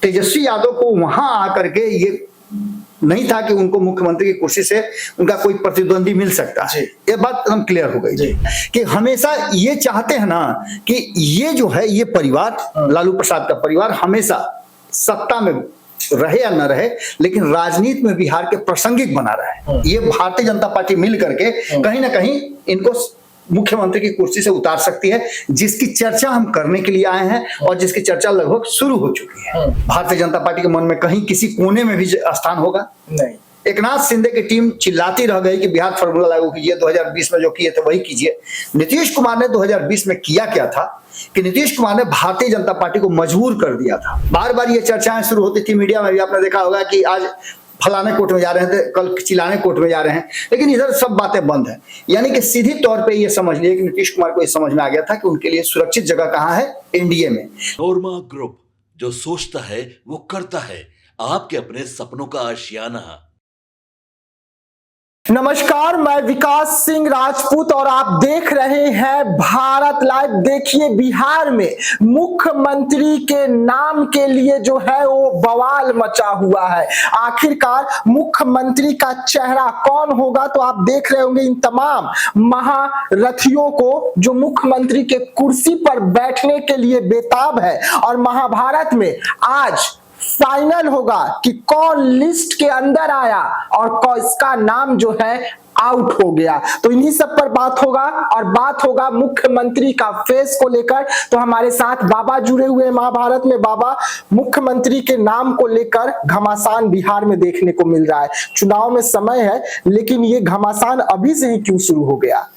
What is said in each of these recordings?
तेजस्वी यादव को वहां आकर के ये नहीं था कि उनको मुख्यमंत्री की कुर्सी से उनका कोई प्रतिद्वंदी मिल सकता है। ये बात एकदम क्लियर हो गई कि हमेशा ये चाहते हैं ना कि ये जो है ये परिवार, लालू प्रसाद का परिवार हमेशा सत्ता में रहे या न रहे, लेकिन राजनीति में बिहार के प्रासंगिक बना रहे। ये भारतीय जनता पार्टी मिल करके कहीं ना कहीं इनको मुख्यमंत्री की कुर्सी से उतार सकती है, जिसकी चर्चा हम करने के लिए आए हैं और जिसकी चर्चा लगभग शुरू हो चुकी है। भारतीय जनता पार्टी के मन में कहीं किसी कोने में भी स्थान होगा नहीं। एकनाथ शिंदे की टीम चिल्लाती रह गई कि बिहार फॉर्मूला लागू कीजिए, 2020 में जो किए थे वही कीजिए। नीतीश कुमार ने 2020 में किया क्या था कि नीतीश कुमार ने भारतीय जनता पार्टी को मजबूर कर दिया था। बार बार ये चर्चाएं शुरू होती थी मीडिया में भी, आपने देखा होगा कि आज फलाने कोर्ट में जा रहे थे, कल चिल्लाने कोर्ट में जा रहे हैं, लेकिन इधर सब बातें बंद है। यानी कि सीधी तौर पे ये समझ लिए कि नीतीश कुमार को ये समझ में आ गया था कि उनके लिए सुरक्षित जगह कहां है, एनडीए में। नोरमा ग्रुप, जो सोचता है वो करता है, आपके अपने सपनों का आशियाना। नमस्कार, मैं विकास सिंह राजपूत और आप देख रहे हैं भारत लाइव। देखिए, बिहार में मुख्यमंत्री के नाम के लिए जो है वो बवाल मचा हुआ है। आखिरकार मुख्यमंत्री का चेहरा कौन होगा, तो आप देख रहे होंगे इन तमाम महारथियों को जो मुख्यमंत्री के कुर्सी पर बैठने के लिए बेताब है। और महाभारत में आज फाइनल होगा कि कौन लिस्ट के अंदर आया और किसका नाम जो है आउट हो गया। तो इन्हीं सब पर बात होगा और बात होगा मुख्यमंत्री का फेस को लेकर। तो हमारे साथ बाबा जुड़े हुए हैं महाभारत में। बाबा, मुख्यमंत्री के नाम को लेकर घमासान बिहार में देखने को मिल रहा है। चुनाव में समय है, लेकिन ये घमासान अभी से ही क्यों शुरू हो गया?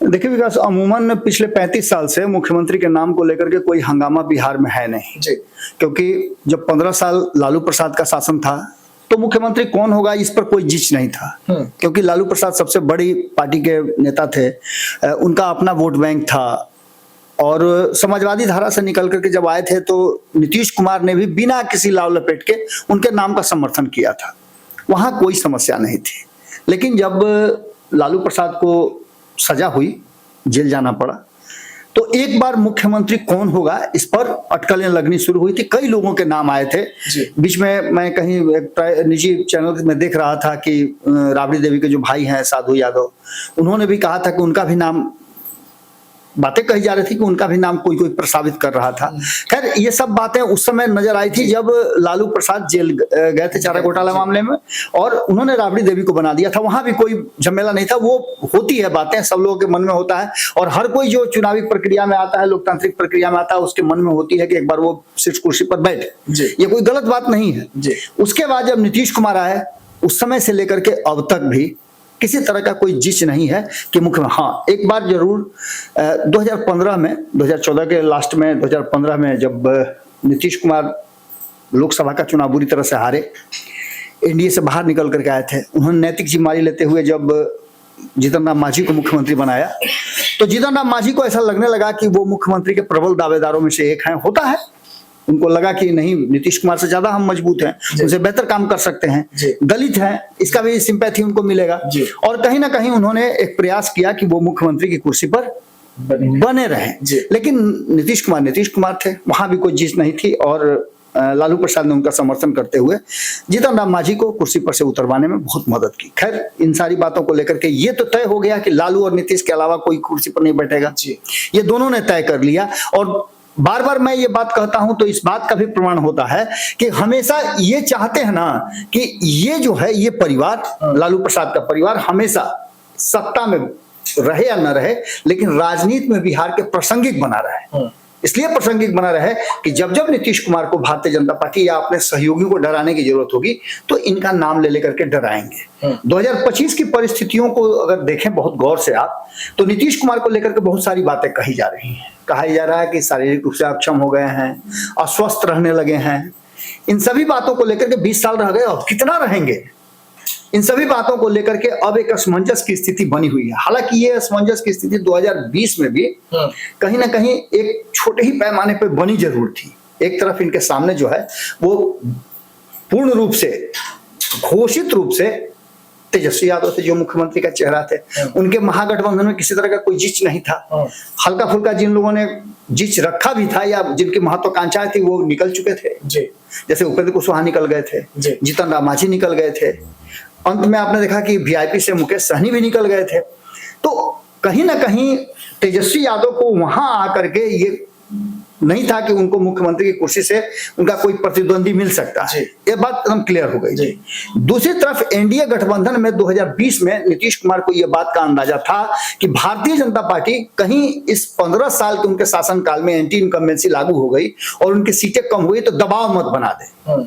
देखिए विकास, अमूमन पिछले 35 साल से मुख्यमंत्री के नाम को लेकर के कोई हंगामा बिहार में है नहीं जी। क्योंकि जब 15 साल लालू प्रसाद का शासन था तो मुख्यमंत्री कौन होगा इस पर कोई जिच नहीं था, क्योंकि लालू प्रसाद सबसे बड़ी पार्टी के नेता थे, उनका अपना वोट बैंक था। और समाजवादी धारा से निकल करके जब आए थे तो नीतीश कुमार ने भी बिना किसी लाव लपेट के उनके नाम का समर्थन किया था, वहां कोई समस्या नहीं थी। लेकिन जब लालू प्रसाद को सजा हुई, जेल जाना पड़ा, तो एक बार मुख्यमंत्री कौन होगा इस पर अटकलें लगनी शुरू हुई थी। कई लोगों के नाम आए थे। बीच में मैं कहीं एक निजी चैनल में देख रहा था कि राबड़ी देवी के जो भाई हैं साधु यादव, उन्होंने भी कहा था कि उनका भी नाम, बातें कही जा रही थी कि उनका भी नाम कोई प्रस्तावित कर रहा था। खैर, ये सब बातें उस समय नजर आई थी जब लालू प्रसाद जेल गए थे चारा घोटाला मामले में, और उन्होंने राबड़ी देवी को बना दिया था। वहां भी कोई झमेला नहीं था। वो होती है बातें, सब लोगों के मन में होता है, और हर कोई जो चुनावी प्रक्रिया में आता है, लोकतांत्रिक प्रक्रिया में आता है, उसके मन में होती है कि एक बार वो शीर्ष कुर्सी पर बैठे। ये कोई गलत बात नहीं है। उसके बाद जब नीतीश कुमार आए, उस समय से लेकर के अब तक भी किसी तरह का कोई जिच नहीं है कि हाँ, एक बार जरूर 2015 में, 2014 के लास्ट में, 2015 में जब नीतीश कुमार लोकसभा का चुनाव बुरी तरह से हारे, एनडीए से बाहर निकल करके आए थे, उन्होंने नैतिक जिम्मेदारी लेते हुए जब जीतन राम मांझी को मुख्यमंत्री बनाया, तो जीतन राम मांझी को ऐसा लगने लगा कि वो मुख्यमंत्री के प्रबल दावेदारों में से एक हैं। होता है, उनको लगा कि नहीं, नीतीश कुमार से ज्यादा हम मजबूत हैं, उनसे बेहतर काम कर सकते हैं, दलित हैं, इसका भी सिंपैथी उनको मिलेगा। और कहीं ना कहीं उन्होंने एक प्रयास किया कि वो मुख्यमंत्री की कुर्सी पर बने रहें। लेकिन नीतीश कुमार थे, वहां भी कोई जिच नहीं थी, और लालू प्रसाद ने उनका समर्थन करते हुए जीतन राम मांझी को कुर्सी पर से उतरवाने में बहुत मदद की। खैर, इन सारी बातों को लेकर के ये तो तय हो गया कि लालू और नीतीश के अलावा कोई कुर्सी पर नहीं बैठेगा। ये दोनों ने तय कर लिया। और बार बार मैं ये बात कहता हूं तो इस बात का भी प्रमाण होता है कि हमेशा ये चाहते हैं ना कि ये जो है ये परिवार, लालू प्रसाद का परिवार हमेशा सत्ता में रहे या न रहे, लेकिन राजनीति में बिहार के प्रासंगिक बना रहे। इसलिए प्रासंगिक बना रहे कि जब जब नीतीश कुमार को भारतीय जनता पार्टी या अपने सहयोगियों को डराने की जरूरत होगी तो इनका नाम ले लेकर के डराएंगे। 2025 की परिस्थितियों को अगर देखें बहुत गौर से आप, तो नीतीश कुमार को लेकर के बहुत सारी बातें कही जा रही हैं। कहा जा रहा है कि शारीरिक रूप से अक्षम हो गए हैं, अस्वस्थ रहने लगे हैं। इन सभी बातों को लेकर के 20 साल रह गए, अब कितना रहेंगे? इन सभी बातों को लेकर के अब एक असमंजस की स्थिति बनी हुई है। हालांकि ये असमंजस की स्थिति 2020 में भी कहीं ना कहीं एक छोटे ही पैमाने पर बनी जरूर थी। एक तरफ इनके सामने जो है वो पूर्ण रूप से, घोषित रूप से तेजस्वी यादव थे जो मुख्यमंत्री का चेहरा थे, उनके महागठबंधन में किसी तरह का कोई जिच नहीं था। हल्का फुल्का जिन लोगों ने जिच रखा भी था या जिनकी महत्वाकांक्षाएं थी वो निकल चुके थे जी। जैसे उपेंद्र कुशवाहा निकल गए थे, जीतन राम मांझी निकल गए थे, अंत में आपने देखा कि वीआईपी से मुकेश सहनी भी निकल गए थे। तो कहीं ना कहीं तेजस्वी यादव को वहां आकर के ये नहीं था कि उनको मुख्यमंत्री की कुर्सी से उनका कोई प्रतिद्वंदी मिल सकता है, ये बात एकदम क्लियर हो गई जी। दूसरी तरफ एनडीए गठबंधन में 2020 में नीतीश कुमार को यह बात का अंदाजा था कि भारतीय जनता पार्टी कहीं इस 15 साल के उनके शासनकाल में एंटी इनकम्बेंसी लागू हो गई और उनकी सीटें कम हुई तो दबाव मत बना दे।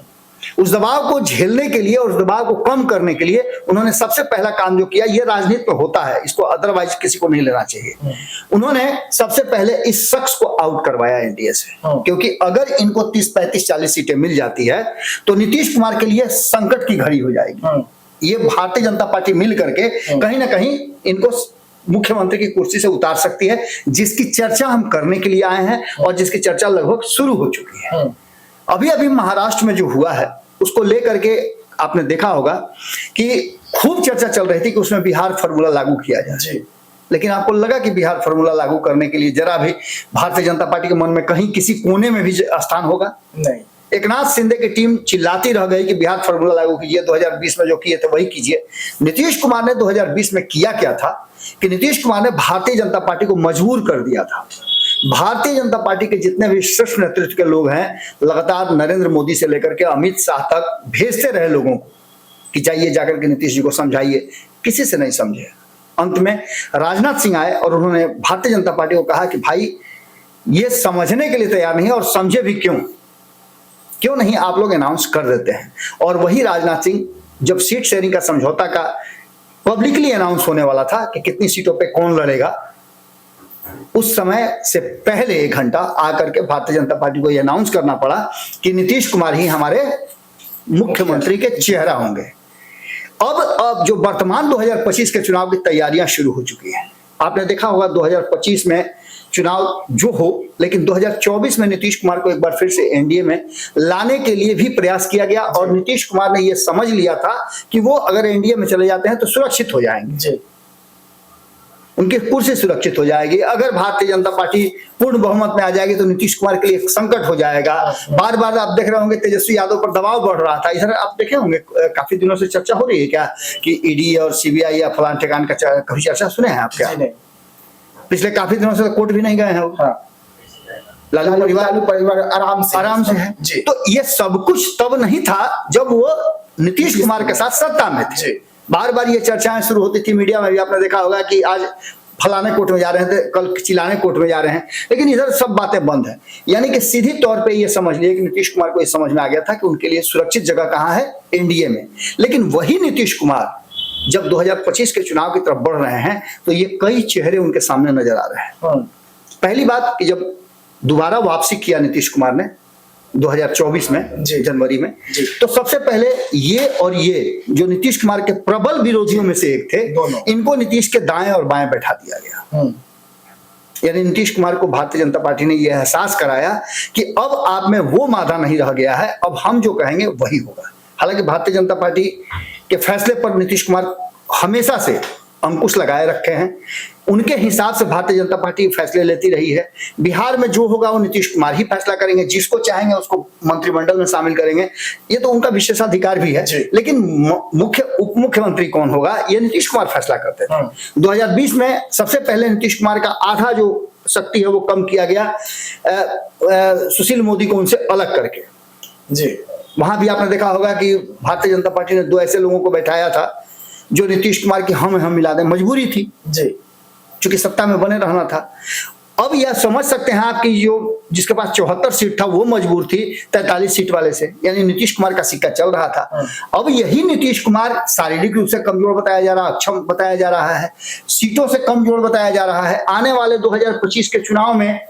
उस दबाव को झेलने के लिए और उस दबाव को कम करने के लिए उन्होंने सबसे पहला काम जो किया, ये राजनीति में होता है, इसको अदरवाइज किसी को नहीं लेना चाहिए, उन्होंने सबसे पहले इस शख्स को आउट करवाया एनडीए से। क्योंकि अगर इनको 30, 35, 40 सीटें मिल जाती है तो नीतीश कुमार के लिए संकट की घड़ी हो जाएगी। ये भारतीय जनता पार्टी मिल करके कहीं ना कहीं इनको मुख्यमंत्री की कुर्सी से उतार सकती है, जिसकी चर्चा हम करने के लिए आए हैं और जिसकी चर्चा लगभग शुरू हो चुकी है। अभी अभी महाराष्ट्र में जो हुआ है उसको लेकर के आपने देखा होगा कि खूब चर्चा चल रही थी कि उसमें बिहार फार्मूला लागू किया जाए, लेकिन आपको लगा कि बिहार फार्मूला लागू करने के लिए जरा भी भारतीय जनता पार्टी के मन में कहीं किसी कोने में भी स्थान होगा? नहीं। एकनाथ शिंदे की टीम चिल्लाती रह गई कि बिहार फार्मूला लागू कीजिए, 2020 में जो किए थे वही कीजिए। नीतीश कुमार ने 2020 में किया क्या था कि नीतीश कुमार ने भारतीय जनता पार्टी को मजबूर कर दिया था। भारतीय जनता पार्टी के जितने भी शीर्ष नेतृत्व के लोग हैं लगातार नरेंद्र मोदी से लेकर के अमित शाह तक भेजते रहे लोगों को कि जाइए जाकर के नीतीश जी को समझाइए, किसी से नहीं समझे। अंत में राजनाथ सिंह आए और उन्होंने भारतीय जनता पार्टी को कहा कि भाई ये समझने के लिए तैयार नहीं है और समझे भी क्यों नहीं आप लोग अनाउंस कर देते हैं। और वही राजनाथ सिंह जब सीट शेयरिंग का समझौता का पब्लिकली अनाउंस होने वाला था कि कितनी सीटों पे कौन लड़ेगा, उस समय से पहले 1 घंटा आकर के भारतीय जनता पार्टी को यह अनाउंस करना पड़ा कि नीतीश कुमार ही हमारे मुख्यमंत्री के चेहरा होंगे। अब जो वर्तमान 2025 के चुनाव की तैयारियां शुरू हो चुकी हैं। आपने देखा होगा 2025 में चुनाव जो हो, लेकिन 2024 में नीतीश कुमार को एक बार फिर से एनडीए में लाने के लिए भी प्रयास किया गया और नीतीश कुमार ने यह समझ लिया था कि वो अगर एनडीए में चले जाते हैं तो सुरक्षित हो जाएंगे, उनकी कुर्सी सुरक्षित हो जाएगी। अगर भारतीय जनता पार्टी पूर्ण बहुमत में आ जाएगी तो नीतीश कुमार के लिए एक संकट हो जाएगा। बार बार आप देख रहे होंगे तेजस्वी यादव पर दबाव बढ़ रहा था। इधर आप देखे होंगे काफी दिनों से चर्चा हो रही है क्या कि ईडी और सीबीआई या फलान ठिकान का कभी चर्चा सुने हैं आप क्या? पिछले काफी दिनों से कोर्ट भी नहीं गए हैं। लालू परिवार आराम से है जी। तो ये सब कुछ तब नहीं था जब वो नीतीश कुमार के साथ सत्ता में थे। बार बार ये चर्चाएं शुरू होती थी मीडिया में भी, आपने देखा होगा कि आज फलाने कोर्ट में जा रहे थे, कल चिलाने कोर्ट में जा रहे हैं, लेकिन इधर सब बातें बंद है। यानी कि सीधी तौर पे ये समझ लिए कि नीतीश कुमार को ये समझ में आ गया था कि उनके लिए सुरक्षित जगह कहाँ है, एनडीए में। लेकिन वही नीतीश कुमार जब 2025 के चुनाव की तरफ बढ़ रहे हैं तो ये कई चेहरे उनके सामने नजर आ रहे हैं। पहली बात कि जब दोबारा वापसी किया नीतीश कुमार ने 2024 में जनवरी में, तो सबसे पहले ये जो नीतीश कुमार के प्रबल विरोधियों में से एक थे, इनको नीतीश के दाएं और बाएं बैठा दिया गया। यानी नीतीश कुमार को भारतीय जनता पार्टी ने यह एहसास कराया कि अब आप में वो मादा नहीं रह गया है, अब हम जो कहेंगे वही होगा। हालांकि भारतीय जनता पार्टी के फैसले पर नीतीश कुमार हमेशा से अंकुश लगाए रखे हैं, उनके हिसाब से भारतीय जनता पार्टी फैसले लेती रही है। बिहार में जो होगा वो नीतीश कुमार ही फैसला करेंगे, जिसको चाहेंगे उसको मंत्रिमंडल में शामिल करेंगे, ये तो उनका विशेषाधिकार भी है। लेकिन मुख्य उप मुख्यमंत्री कौन होगा ये नीतीश कुमार फैसला करते थे। 2020 में सबसे पहले नीतीश कुमार का आधा जो शक्ति है वो कम किया गया सुशील मोदी को उनसे अलग करके जी। वहां भी आपने देखा होगा कि भारतीय जनता पार्टी ने 2 ऐसे लोगों को बैठाया था जो नीतीश कुमार की हम मिला दें, मजबूरी थी जी, चूंकि सत्ता में बने रहना था। अब यह समझ सकते हैं आप कि जो जिसके पास 74 सीट था वो मजबूर थी 43 सीट वाले से, यानी नीतीश कुमार का सिक्का चल रहा था। अब यही नीतीश कुमार शारीरिक रूप से कमजोर बताया जा रहा है, अक्षम बताया जा रहा है, सीटों से कमजोर बताया जा रहा है। आने वाले 2025 के चुनाव में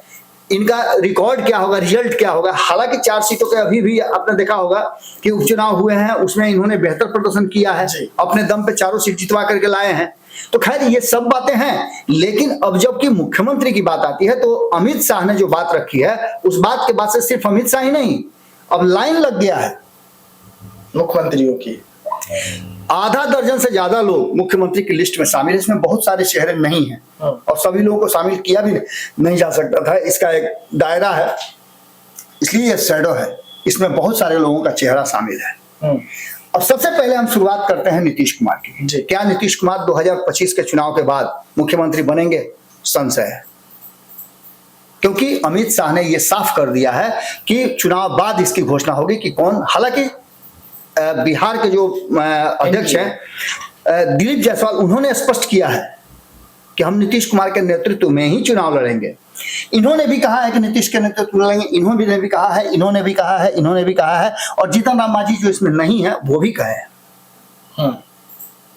इनका रिकॉर्ड क्या होगा, रिजल्ट क्या होगा। हालांकि 4 सीटों के अभी भी आपने देखा होगा कि उपचुनाव हुए हैं, उसमें इन्होंने बेहतर प्रदर्शन किया है, अपने दम पे 4 सीट जितवा करके लाए हैं। तो खैर ये सब बातें हैं, लेकिन अब जबकि मुख्यमंत्री की बात आती है तो अमित शाह ने जो बात रखी है उस बात के बाद से सिर्फ अमित शाह ही नहीं, अब लाइन लग गया है मुख्यमंत्रियों की। आधा दर्जन से ज्यादा लोग मुख्यमंत्री की लिस्ट में शामिल है। इसमें बहुत सारे चेहरे नहीं हैं और सभी लोगों को शामिल किया भी नहीं जा सकता था। इसका एक दायरा है, इसलिए ये शैडो है। इसमें बहुत सारे लोगों का चेहरा शामिल है। और सबसे पहले हम शुरुआत करते हैं नीतीश कुमार की। क्या नीतीश कुमार 2025 के चुनाव के बाद मुख्यमंत्री बनेंगे? संशय है, क्योंकि अमित शाह ने यह साफ कर दिया है कि चुनाव बाद इसकी घोषणा होगी कि कौन। हालांकि बिहार के जो अध्यक्ष हैं दिलीप जायसवाल, उन्होंने स्पष्ट किया है कि हम नीतीश कुमार के नेतृत्व में ही चुनाव लड़ेंगे। इन्होंने भी कहा है कि नीतीश के नेतृत्व में लड़ेंगे। इन्होंने भी कहा है, इन्होंने भी कहा है, इन्होंने भी कहा है, और जीतन राम मांझी जो इसमें नहीं है वो भी कहे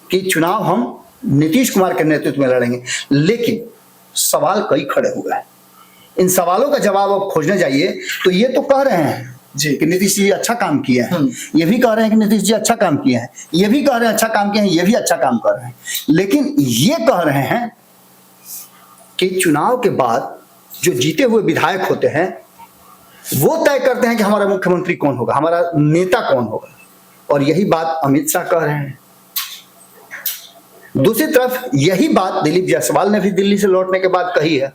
कि चुनाव हम नीतीश कुमार के नेतृत्व में लड़ेंगे। लेकिन सवाल कई खड़े हुए हैं। इन सवालों का जवाब आप खोजने जाइए तो ये तो कह रहे हैं जी कि नीतीश जी अच्छा काम किए हैं, ये भी कह रहे हैं कि नीतीश जी अच्छा काम किए हैं, ये भी कह रहे हैं अच्छा काम किए हैं, ये भी अच्छा काम कर रहे हैं। लेकिन ये कह रहे हैं कि चुनाव के बाद जो जीते हुए विधायक होते हैं वो तय करते हैं कि हमारा मुख्यमंत्री कौन होगा, हमारा नेता कौन होगा। और यही बात अमित शाह कह रहे हैं। दूसरी तरफ यही बात दिलीप जायसवाल ने भी दिल्ली से लौटने के बाद कही है।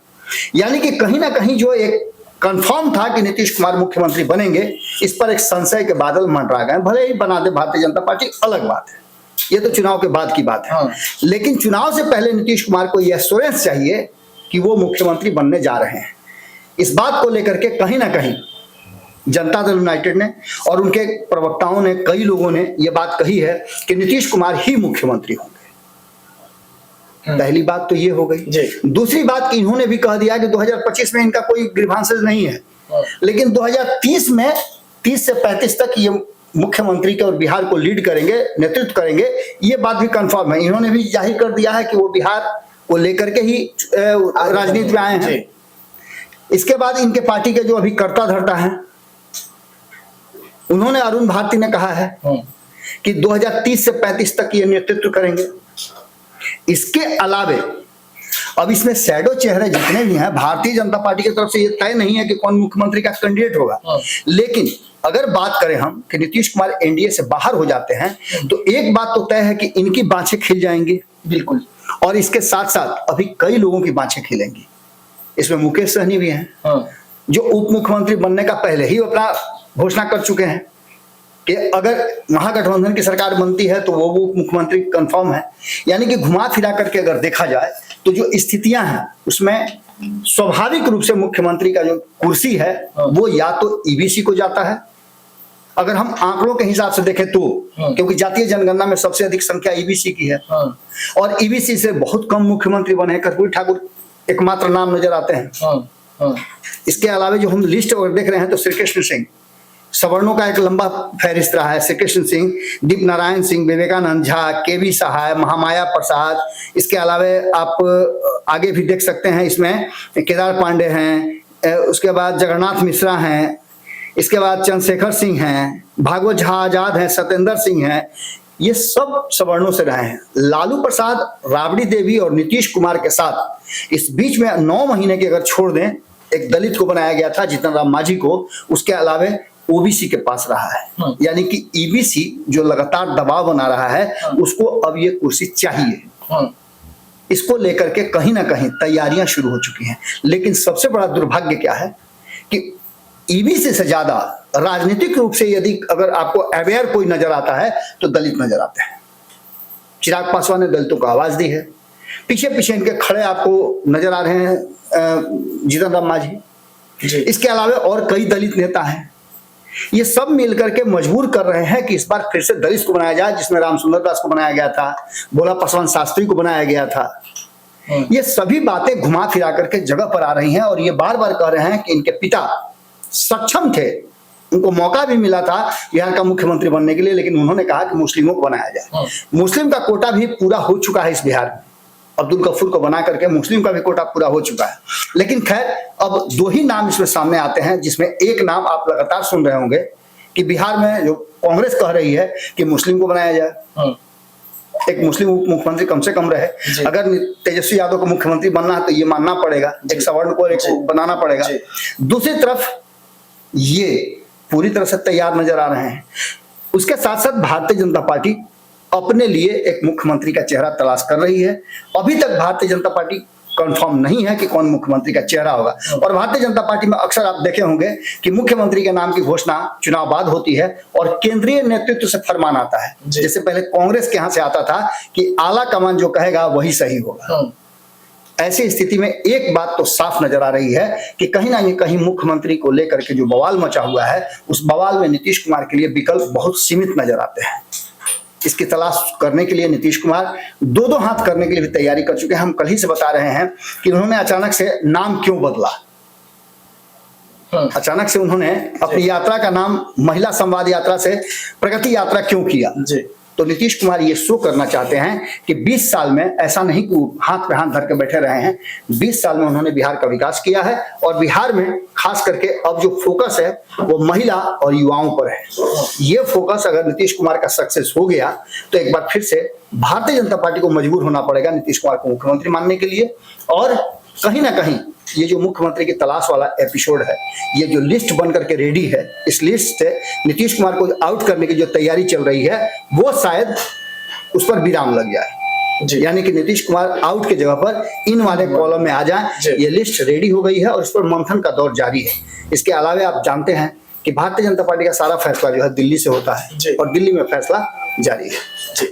यानी कि कहीं ना कहीं जो एक कंफर्म था कि नीतीश कुमार मुख्यमंत्री बनेंगे, इस पर एक संशय के बादल मंडरा गए। भले ही बना दे भारतीय जनता पार्टी, अलग बात है, ये तो चुनाव के बाद की बात है। लेकिन चुनाव से पहले नीतीश कुमार को यह एश्योरेंस चाहिए कि वो मुख्यमंत्री बनने जा रहे हैं। इस बात को लेकर के कहीं ना कहीं जनता दल यूनाइटेड ने और उनके प्रवक्ताओं ने, कई लोगों ने यह बात कही है कि नीतीश कुमार ही मुख्यमंत्री होंगे। पहली बात तो ये हो गई। दूसरी बात कि इन्होंने भी कह दिया कि 2025 में इनका कोई ग्रीवांसेस नहीं है, लेकिन 2030 में 30 से 35 तक ये मुख्यमंत्री के और बिहार को लीड करेंगे, नेतृत्व करेंगे। ये बात भी कंफर्म है। इन्होंने भी जाहिर कर दिया है कि वो बिहार को लेकर के ही राजनीति में आए हैं। इसके बाद इनके पार्टी के जो अभी कर्ता धर्ता हैं, उन्होंने, अरुण भारती ने कहा है कि 2030 से 35 तक ये नेतृत्व करेंगे। इसके अलावे अब इसमें शैडो चेहरे जितने भी हैं, भारतीय जनता पार्टी की तरफ से ये तय नहीं है कि कौन मुख्यमंत्री का कैंडिडेट होगा। लेकिन अगर बात करें हम कि नीतीश कुमार एनडीए से बाहर हो जाते हैं तो एक बात तो तय है कि इनकी बाँछें खिल जाएंगी, बिल्कुल। और इसके साथ साथ अभी कई लोगों की बाँछें खिलेंगी। इसमें मुकेश सहनी भी हैं, जो उप मुख्यमंत्री बनने का पहले ही अपना घोषणा कर चुके हैं कि अगर महागठबंधन की सरकार बनती है तो वो उप मुख्यमंत्री कंफर्म है। यानी कि घुमा फिरा करके अगर देखा जाए तो जो स्थितियां हैं उसमें स्वाभाविक रूप से मुख्यमंत्री का जो कुर्सी है वो या तो ईबीसी को जाता है, अगर हम आंकड़ों के हिसाब से देखें तो, क्योंकि जातीय जनगणना में सबसे अधिक संख्या ईबीसी की है और ईबीसी से बहुत कम मुख्यमंत्री बने। कर्पूरी ठाकुर एकमात्र नाम नजर आते हैं। इसके अलावा जो हम लिस्ट अगर देख रहे हैं तो श्री कृष्ण सिंह, सवर्णों का एक लंबा फहरिस्त रहा है। श्री कृष्ण सिंह, दीप नारायण सिंह, विवेकानंद झा, केवी सहाय, महामाया प्रसाद। इसके अलावा आप आगे भी देख सकते हैं, इसमें केदार पांडे हैं, उसके बाद जगन्नाथ मिश्रा हैं, इसके बाद चंद्रशेखर सिंह हैं, भागवत झा आजाद हैं, सत्येंद्र सिंह हैं। ये सब सवर्णों से रहे हैं। लालू प्रसाद, राबड़ी देवी और नीतीश कुमार के साथ इस बीच में 9 महीने के अगर छोड़ दें, एक दलित को बनाया गया था, जीतन राम मांझी को। उसके अलावा ओबीसी के पास रहा है। यानी कि ईबीसी जो लगातार दबाव बना रहा है, उसको अब ये कुर्सी चाहिए। इसको लेकर के कहीं ना कहीं तैयारियां शुरू हो चुकी हैं। लेकिन सबसे बड़ा दुर्भाग्य क्या है कि ईबीसी से ज्यादा राजनीतिक रूप से यदि अगर आपको अवेयर कोई नजर आता है तो दलित नजर आते हैं। चिराग पासवान ने दलितों को आवाज दी है। पीछे पीछे इनके खड़े आपको नजर आ रहे हैं जीतन राम मांझी। इसके अलावा और कई दलित नेता हैं। ये सब मिलकर के मजबूर कर रहे हैं कि इस बार फिर से दलित को बनाया जाए, जिसमें रामसुंदर दास को बनाया गया था, भोला पासवान शास्त्री को बनाया गया था। ये सभी बातें घुमा फिरा करके जगह पर आ रही हैं और ये बार बार कह रहे हैं कि इनके पिता सक्षम थे, उनको मौका भी मिला था बिहार का मुख्यमंत्री बनने के लिए, लेकिन उन्होंने कहा कि मुस्लिमों को बनाया जाए। मुस्लिम का कोटा भी पूरा हो चुका है इस बिहार में। अब्दुल गफूर को बना करके मुस्लिम का भी कोटा पूरा हो चुका है। लेकिन खैर, अब 2 ही नाम इसमें सामने आते हैं, जिसमें एक नाम आप लगातार सुन रहे होंगे कि बिहार में जो कांग्रेस कह रही है कि मुस्लिम को बनाया जाए, एक मुस्लिम उप मुख्यमंत्री कम से कम रहे। अगर तेजस्वी यादव को मुख्यमंत्री बनना है तो ये मानना पड़ेगा, एक सवर्ण को एक बनाना पड़ेगा। दूसरी तरफ ये पूरी तरह से तैयार नजर आ रहे हैं। उसके साथ साथ भारतीय जनता पार्टी अपने लिए एक मुख्यमंत्री का चेहरा तलाश कर रही है। अभी तक भारतीय जनता पार्टी कंफर्म नहीं है कि कौन मुख्यमंत्री का चेहरा होगा। और भारतीय जनता पार्टी में अक्सर आप देखे होंगे कि मुख्यमंत्री के नाम की घोषणा चुनाव बाद होती है और केंद्रीय नेतृत्व से फरमान आता है। जैसे पहले कांग्रेस के यहां से आता था कि आला कमान जो कहेगा वही सही होगा। ऐसी स्थिति में एक बात तो साफ नजर आ रही है कि कहीं ना कहीं मुख्यमंत्री को लेकर के जो बवाल मचा हुआ है, उस बवाल में नीतीश कुमार के लिए विकल्प बहुत सीमित नजर आते हैं। इसकी तलाश करने के लिए नीतीश कुमार दो हाथ करने के लिए भी तैयारी कर चुके हैं। हम कल ही से बता रहे हैं कि उन्होंने अचानक से नाम क्यों बदला। अचानक से उन्होंने अपनी यात्रा का नाम महिला संवाद यात्रा से प्रगति यात्रा क्यों किया। तो नीतीश कुमार ये शो करना चाहते हैं कि 20 साल में ऐसा नहीं कि हाथ पे हाथ धर के बैठे रहे हैं। 20 साल में उन्होंने बिहार का विकास किया है और बिहार में खास करके अब जो फोकस है वो महिला और युवाओं पर है। ये फोकस अगर नीतीश कुमार का सक्सेस हो गया तो एक बार फिर से भारतीय जनता पार्टी को मजबूर होना पड़ेगा नीतीश कुमार को मुख्यमंत्री मानने के लिए। और कहीं ना कहीं ये जो मुख्यमंत्री की तलाश वाला एपिसोड है, ये जो लिस्ट बन करके रेडी है, इस लिस्ट से नीतीश कुमार को आउट करने की जो तैयारी चल रही है वो शायद उस पर विराम लग जाए। यानी कि नीतीश कुमार आउट की जगह पर इन वाले कॉलम में आ जाए। ये लिस्ट रेडी हो गई है और इस पर मंथन का दौर जारी है। इसके अलावा आप जानते हैं कि भारतीय जनता पार्टी का सारा फैसला जो है दिल्ली से होता है और दिल्ली में फैसला जारी है।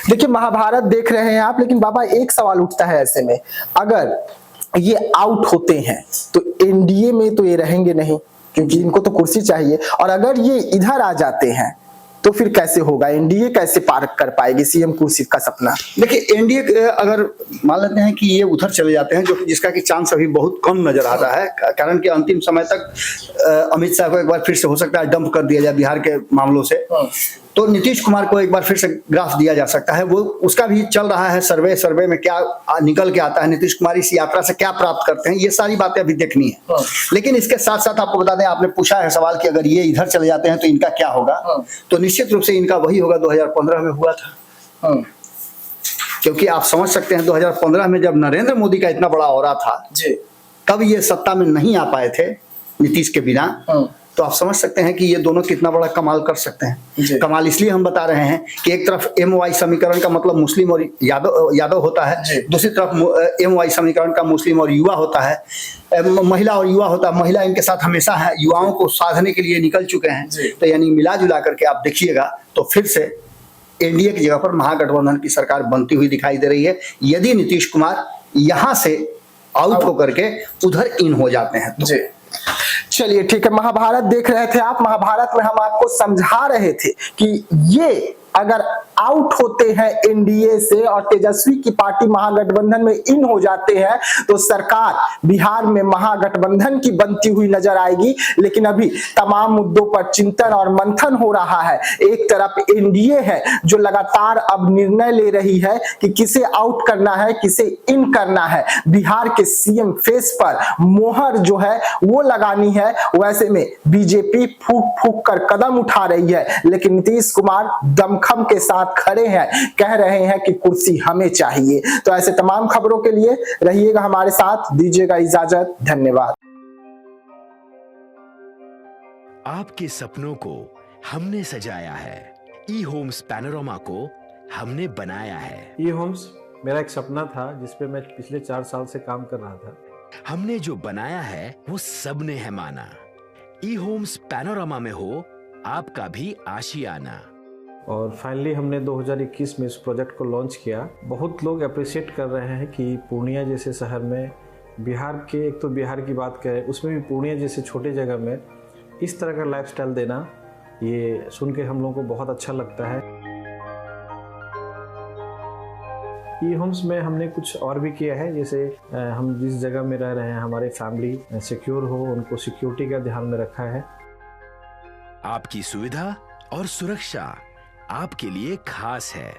देखिए, महाभारत देख रहे हैं आप, लेकिन बाबा एक सवाल उठता है ऐसे में, अगर ये आउट होते हैं तो एनडीए में तो ये रहेंगे नहीं, क्योंकि इनको तो कुर्सी चाहिए। और अगर ये इधर आ जाते हैं तो फिर कैसे होगा? एनडीए कैसे पार कर पाएगी सीएम कुर्सी का सपना? देखिए, एनडीए अगर मान लेते हैं कि ये उधर चले जाते हैं, जो कि जिसका कि चांस अभी बहुत कम नजर आता है, कारण कि अंतिम समय तक अमित शाह को एक बार फिर से हो सकता है डंप कर दिया जाए बिहार के मामलों से, तो नीतीश कुमार को एक बार फिर से ग्राफ दिया जा सकता है। वो उसका भी चल रहा है सर्वे में क्या निकल के आता है, नीतीश कुमार इस यात्रा से क्या प्राप्त करते हैं, ये सारी बातें अभी देखनी है। लेकिन इसके साथ साथ आपको बता दें, आपने पूछा है सवाल कि अगर ये इधर चले जाते हैं तो इनका क्या होगा, तो निश्चित रूप से इनका वही होगा 2015 में हुआ था। क्योंकि आप समझ सकते हैं 2015 में जब नरेंद्र मोदी का इतना बड़ा ऑरा था, तब ये सत्ता में नहीं आ पाए थे नीतीश के बिना, तो आप समझ सकते हैं कि ये दोनों कितना बड़ा कमाल कर सकते हैं। कमाल इसलिए हम बता रहे हैं कि एक तरफ MY समीकरण का मतलब मुस्लिम और यादव होता है, दूसरी तरफ MY समीकरण का मुस्लिम और युवा होता है, महिला और युवा होता है। महिला इनके साथ हमेशा है, युवाओं को साधने के लिए निकल चुके हैं। तो यानी मिला जुला करके आप देखिएगा तो फिर से एनडीए की जगह पर महागठबंधन की सरकार बनती हुई दिखाई दे रही है, यदि नीतीश कुमार यहां से आउट होकर के उधर इन हो जाते हैं तो। चलिए ठीक है, महाभारत देख रहे थे आप। महाभारत में हम आपको समझा रहे थे कि ये अगर आउट होते हैं एनडीए से और तेजस्वी की पार्टी महागठबंधन में इन हो जाते हैं तो सरकार बिहार में महागठबंधन की बनती हुई नजर आएगी। लेकिन अभी तमाम मुद्दों पर चिंतन और मंथन हो रहा है। एक तरफ एनडीए है जो लगातार अब निर्णय ले रही है कि किसे आउट करना है, किसे इन करना है। बिहार के सीएम फेस पर मोहर जो है वो लगानी है। वैसे में बीजेपी फूक फूक कर कदम उठा रही है, लेकिन नीतीश कुमार दमखम के साथ खड़े हैं, कह रहे हैं कि कुर्सी हमें चाहिए। तो ऐसे तमाम खबरों के लिए रहिएगा हमारे साथ, दीजिएगा इजाजत, धन्यवाद। आपके सपनों को हमने सजाया है, ई होम्स पैनोरमा को हमने बनाया है। ई होम्स मेरा एक सपना था जिसपे मैं पिछले 4 साल से काम कर रहा था। हमने जो बनाया है वो सबने है माना। ई होम्स पैनोरमा में हो आपका भी आशियाना। और फाइनली हमने 2021 में इस प्रोजेक्ट को लॉन्च किया। बहुत लोग अप्रिशिएट कर रहे हैं कि पूर्णिया जैसे शहर में, बिहार के, एक तो बिहार की बात करें उसमें भी पूर्णिया जैसे छोटे जगह में इस तरह का लाइफस्टाइल देना, ये सुन के हम लोगों को बहुत अच्छा लगता है। ई होम्स में हमने कुछ और भी किया है, जैसे हम जिस जगह में रह रहे हैं हमारे फैमिली सिक्योर हो, उनको सिक्योरिटी का ध्यान में रखा है। आपकी सुविधा और सुरक्षा आपके लिए खास है,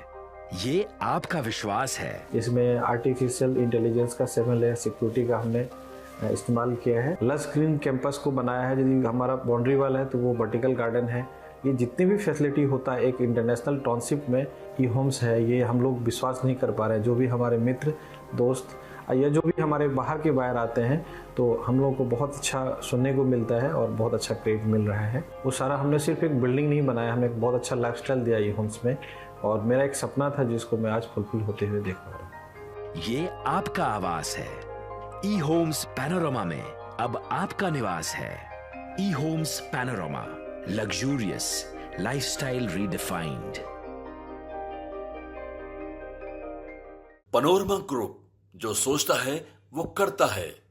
ये आपका विश्वास है। इसमें आर्टिफिशियल इंटेलिजेंस का 7 लेयर सिक्योरिटी का हमने इस्तेमाल किया है। लस ग्रीन कैंपस को बनाया है। यदि हमारा बाउंड्री वाल है तो वो वर्टिकल गार्डन है। ये जितनी भी फैसिलिटी होता है एक इंटरनेशनल टाउनशिप में ई होम्स है, ये हम लोग विश्वास नहीं कर पा रहे हैं। जो भी हमारे मित्र दोस्त या जो भी हमारे बाहर के बाहर आते हैं तो हम लोगों को बहुत अच्छा सुनने को मिलता है और बहुत अच्छा क्रेडिट मिल रहा है। वो सारा हमने सिर्फ एक बिल्डिंग नहीं बनाया, हमने एक बहुत अच्छा लाइफस्टाइल दिया ई होम्स में, और मेरा एक सपना था जिसको मैं आज फुलफिल होते हुए देख पा रहा हूँ। ये आपका आवास है। ई होम्स पैनोरामा में अब आपका निवास है। E homes Panorama, luxurious lifestyle redefined. Panorama group, जो सोचता है वो करता है।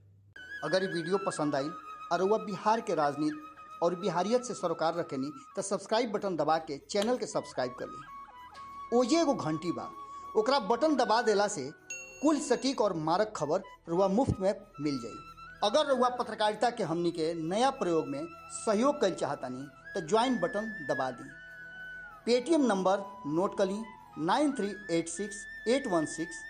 अगर ये वीडियो पसंद आई और वह बिहार के राजनीति और बिहारियत से सरोकार रखेनी तो सब्सक्राइब बटन दबा के चैनल के सब्सक्राइब कर ली। ओजे एगो घंटी बा, ओकरा बटन दबा देला से कुल सटीक और मारक खबर रुआ मुफ्त में मिल जाई। अगर रुआ पत्रकारिता के हमनी के नया प्रयोग में सहयोग कर चाहतानी तो ज्वाइन बटन दबा दी। पेटीएम नंबर नोट कर ली 9386 816